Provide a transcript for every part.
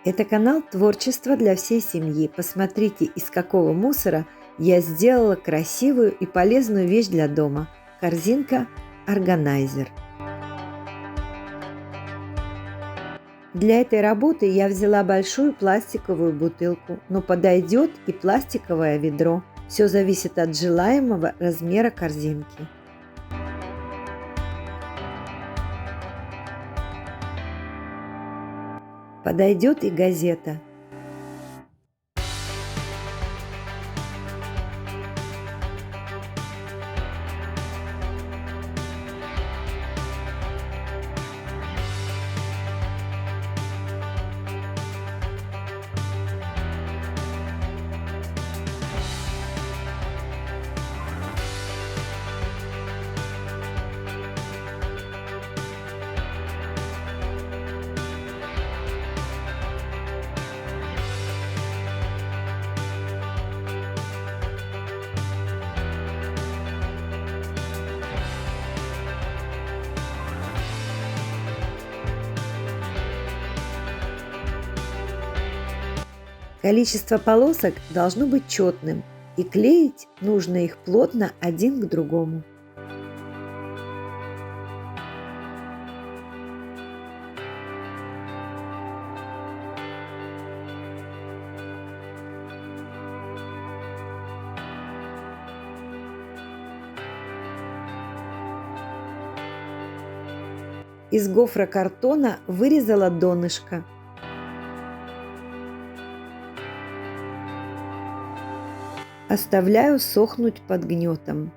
Это канал творчества для всей семьи. Посмотрите, из какого мусора я сделала красивую и полезную вещь для дома. Корзинка органайзер. Для этой работы я взяла большую пластиковую бутылку, но подойдет и пластиковое ведро. Все зависит от желаемого размера корзинки. Подойдет и газета. Количество полосок должно быть четным, и клеить нужно их плотно один к другому. Из гофрокартона вырезала донышко. Оставляю сохнуть под гнетом.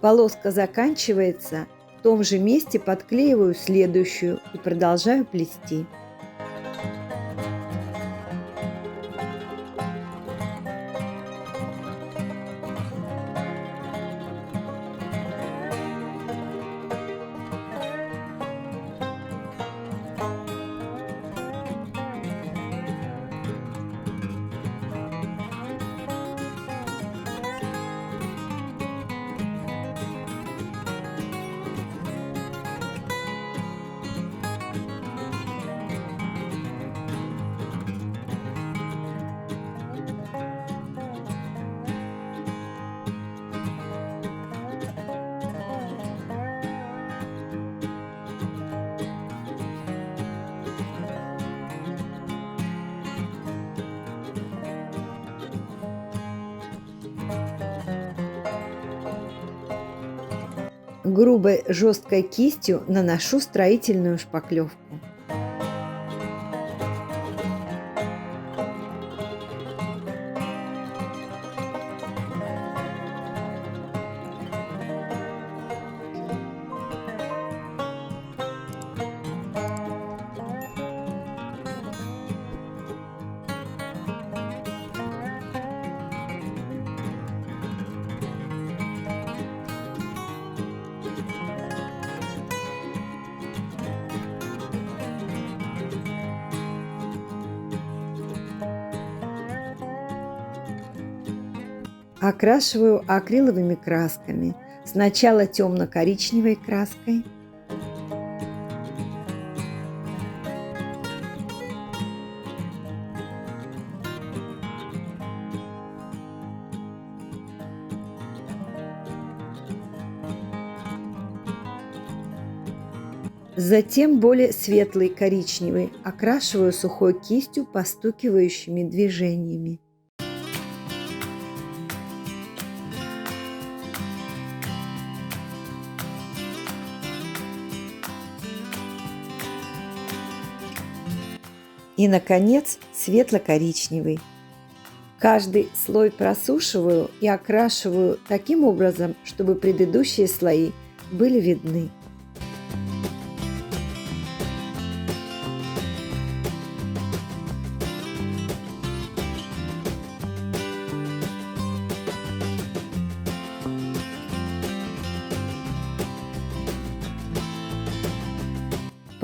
Полоска заканчивается, в том же месте подклеиваю следующую и продолжаю плести. Грубой жесткой кистью наношу строительную шпаклевку. Окрашиваю акриловыми красками. Сначала темно-коричневой краской, затем более светлый коричневый окрашиваю сухой кистью постукивающими движениями. И, наконец, светло-коричневый. Каждый слой просушиваю и окрашиваю таким образом, чтобы предыдущие слои были видны.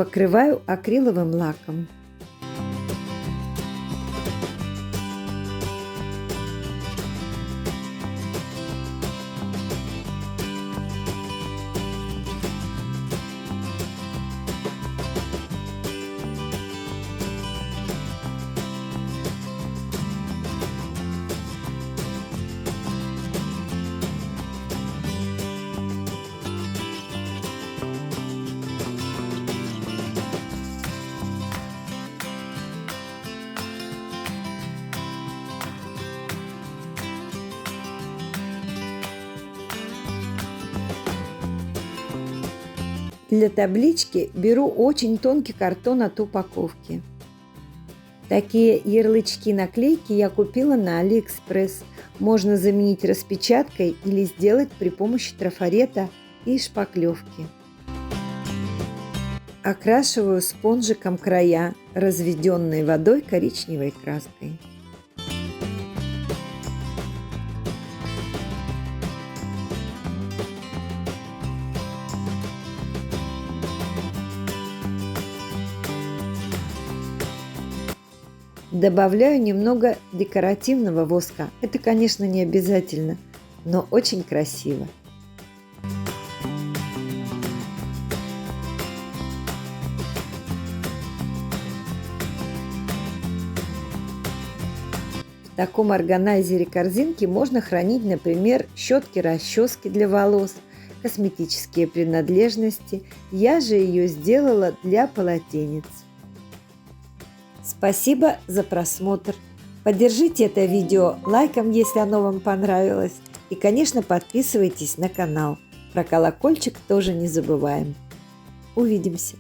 покрываю акриловым лаком. Для таблички беру очень тонкий картон от упаковки. Такие ярлычки-наклейки я купила на Алиэкспресс. Можно заменить распечаткой или сделать при помощи трафарета и шпаклевки. Окрашиваю спонжиком края, разведенной водой коричневой краской. Добавляю немного декоративного воска. Это, конечно, не обязательно, но очень красиво. В таком органайзере корзинки можно хранить, например, щетки, расчески для волос, косметические принадлежности. Я же ее сделала для полотенец. Спасибо за просмотр. Поддержите это видео лайком, если оно вам понравилось. И, конечно, подписывайтесь на канал. Про колокольчик тоже не забываем. Увидимся!